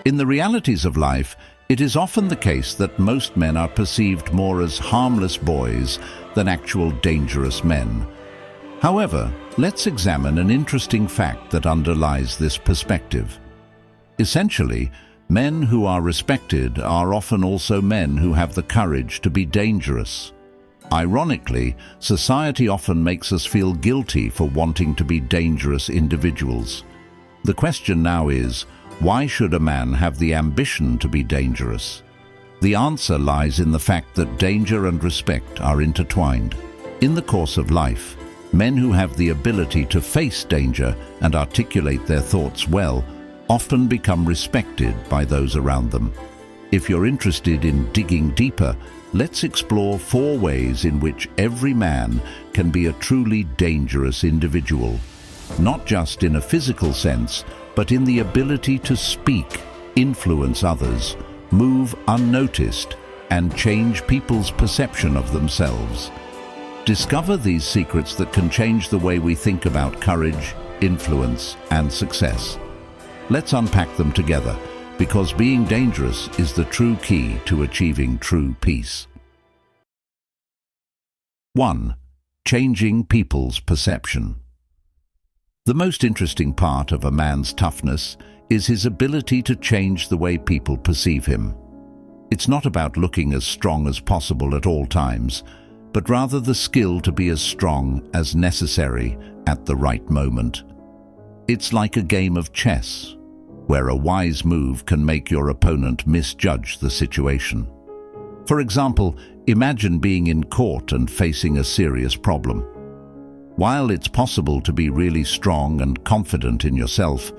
In the realities of life, it is often the case that most men are perceived more as harmless boys than actual dangerous men. However, let's examine an interesting fact that underlies this perspective. Essentially, men who are respected are often also men who have the courage to be dangerous. Ironically, society often makes us feel guilty for wanting to be dangerous individuals. The question now is, why should a man have the ambition to be dangerous? The answer lies in the fact that danger and respect are intertwined. In the course of life, men who have the ability to face danger and articulate their thoughts well often become respected by those around them. If you're interested in digging deeper, let's explore 4 ways in which every man can be a truly dangerous individual. Not just in a physical sense, but in the ability to speak, influence others, move unnoticed, and change people's perception of themselves. Discover these secrets that can change the way we think about courage, influence, and success. Let's unpack them together, because being dangerous is the true key to achieving true peace. 1. Changing people's perception. The most interesting part of a man's toughness is his ability to change the way people perceive him. It's not about looking as strong as possible at all times, but rather the skill to be as strong as necessary at the right moment. It's like a game of chess, where a wise move can make your opponent misjudge the situation. For example, imagine being in court and facing a serious problem. While it's possible to be really strong and confident in yourself,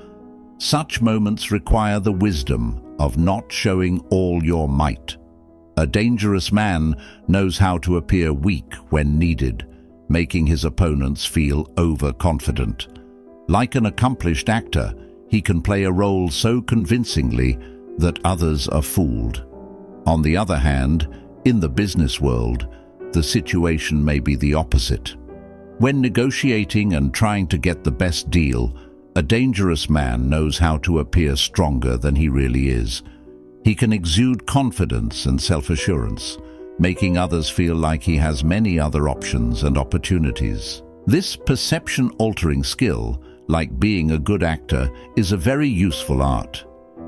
such moments require the wisdom of not showing all your might. A dangerous man knows how to appear weak when needed, making his opponents feel overconfident. Like an accomplished actor, he can play a role so convincingly that others are fooled. On the other hand, in the business world, the situation may be the opposite. When negotiating and trying to get the best deal, a dangerous man knows how to appear stronger than he really is. He can exude confidence and self-assurance, making others feel like he has many other options and opportunities. This perception-altering skill, like being a good actor, is a very useful art.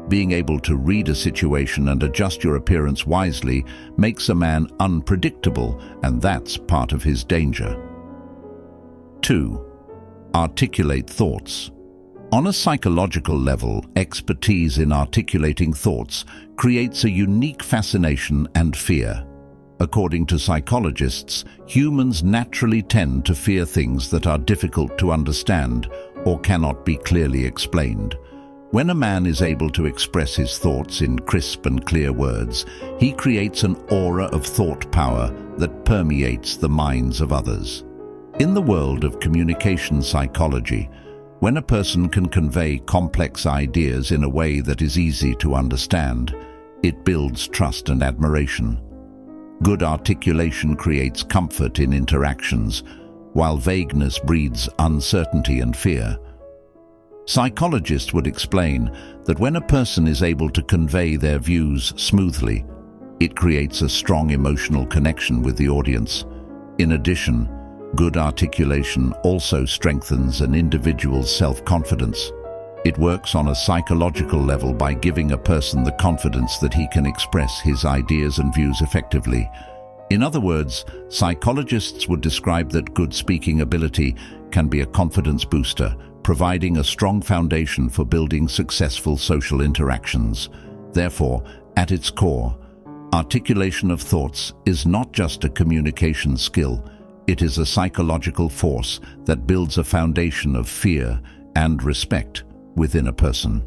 Being able to read a situation and adjust your appearance wisely makes a man unpredictable, and that's part of his danger. 2. Articulate thoughts. On a psychological level, expertise in articulating thoughts creates a unique fascination and fear. According to psychologists, humans naturally tend to fear things that are difficult to understand or cannot be clearly explained. When a man is able to express his thoughts in crisp and clear words, he creates an aura of thought power that permeates the minds of others. In the world of communication psychology, when a person can convey complex ideas in a way that is easy to understand, it builds trust and admiration. Good articulation creates comfort in interactions, while vagueness breeds uncertainty and fear. Psychologists would explain that when a person is able to convey their views smoothly, it creates a strong emotional connection with the audience. In addition, good articulation also strengthens an individual's self-confidence. It works on a psychological level by giving a person the confidence that he can express his ideas and views effectively. In other words, psychologists would describe that good speaking ability can be a confidence booster, providing a strong foundation for building successful social interactions. Therefore, at its core, articulation of thoughts is not just a communication skill. It is a psychological force that builds a foundation of fear and respect within a person.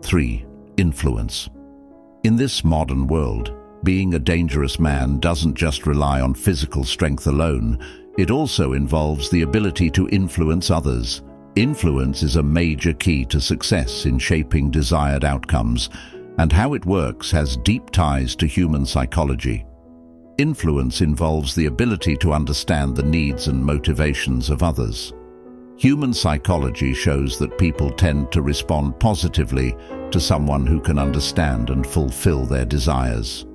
3. Influence. In this modern world, being a dangerous man doesn't just rely on physical strength alone. It also involves the ability to influence others. Influence is a major key to success in shaping desired outcomes, and how it works has deep ties to human psychology. Influence involves the ability to understand the needs and motivations of others. Human psychology shows that people tend to respond positively to someone who can understand and fulfill their desires.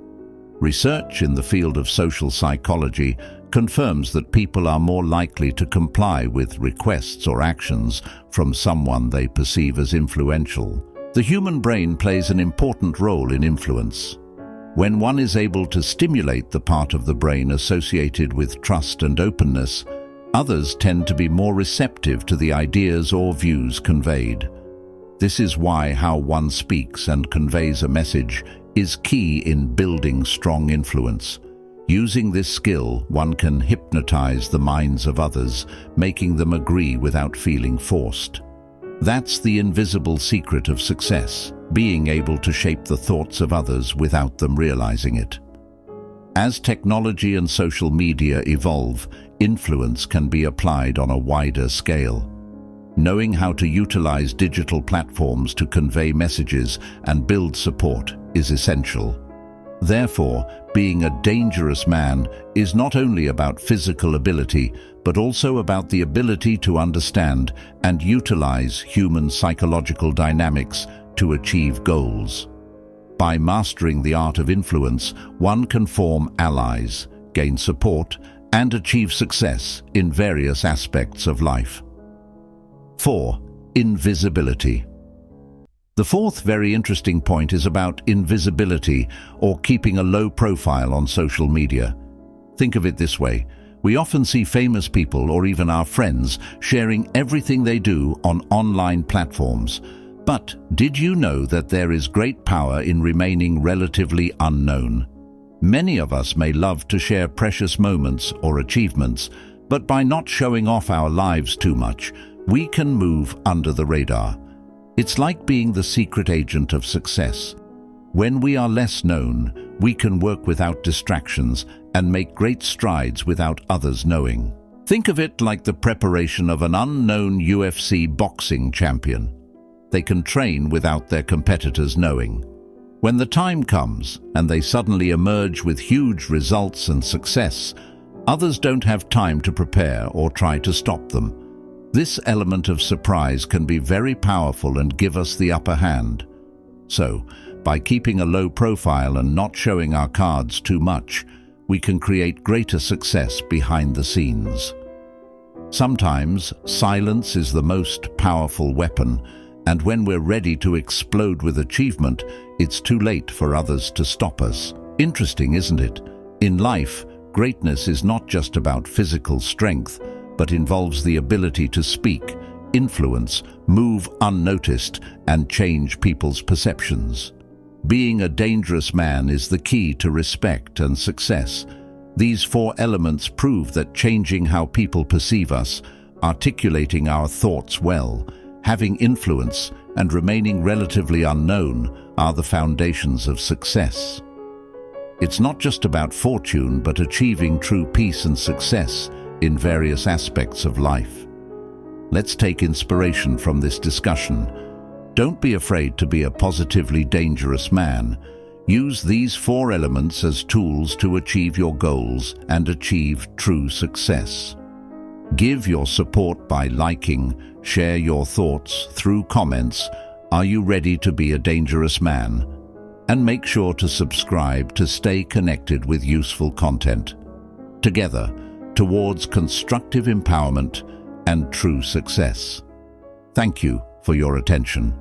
Research in the field of social psychology confirms that people are more likely to comply with requests or actions from someone they perceive as influential. The human brain plays an important role in influence. When one is able to stimulate the part of the brain associated with trust and openness, others tend to be more receptive to the ideas or views conveyed. This is why how one speaks and conveys a message is key in building strong influence. Using this skill, one can hypnotize the minds of others, making them agree without feeling forced. That's the invisible secret of success, being able to shape the thoughts of others without them realizing it. As technology and social media evolve, influence can be applied on a wider scale. Knowing how to utilize digital platforms to convey messages and build support is essential. Therefore, being a dangerous man is not only about physical ability, but also about the ability to understand and utilize human psychological dynamics to achieve goals. By mastering the art of influence, one can form allies, gain support, and achieve success in various aspects of life. 4. Invisibility. The fourth very interesting point is about invisibility, or keeping a low profile on social media. Think of it this way. We often see famous people or even our friends sharing everything they do on online platforms. But did you know that there is great power in remaining relatively unknown? Many of us may love to share precious moments or achievements, but by not showing off our lives too much, we can move under the radar. It's like being the secret agent of success. When we are less known, we can work without distractions and make great strides without others knowing. Think of it like the preparation of an unknown UFC boxing champion. They can train without their competitors knowing. When the time comes and they suddenly emerge with huge results and success, others don't have time to prepare or try to stop them. This element of surprise can be very powerful and give us the upper hand. So, by keeping a low profile and not showing our cards too much, we can create greater success behind the scenes. Sometimes, silence is the most powerful weapon, and when we're ready to explode with achievement, it's too late for others to stop us. Interesting, isn't it? In life, greatness is not just about physical strength, but involves the ability to speak, influence, move unnoticed, and change people's perceptions. Being a dangerous man is the key to respect and success. These 4 elements prove that changing how people perceive us, articulating our thoughts well, having influence, and remaining relatively unknown are the foundations of success. It's not just about fortune, but achieving true peace and success in various aspects of life. Let's take inspiration from this discussion. Don't be afraid to be a positively dangerous man. Use these 4 elements as tools to achieve your goals and achieve true success. Give your support by liking, share your thoughts through comments. Are you ready to be a dangerous man? And make sure to subscribe to stay connected with useful content. Together, towards constructive empowerment and true success. Thank you for your attention.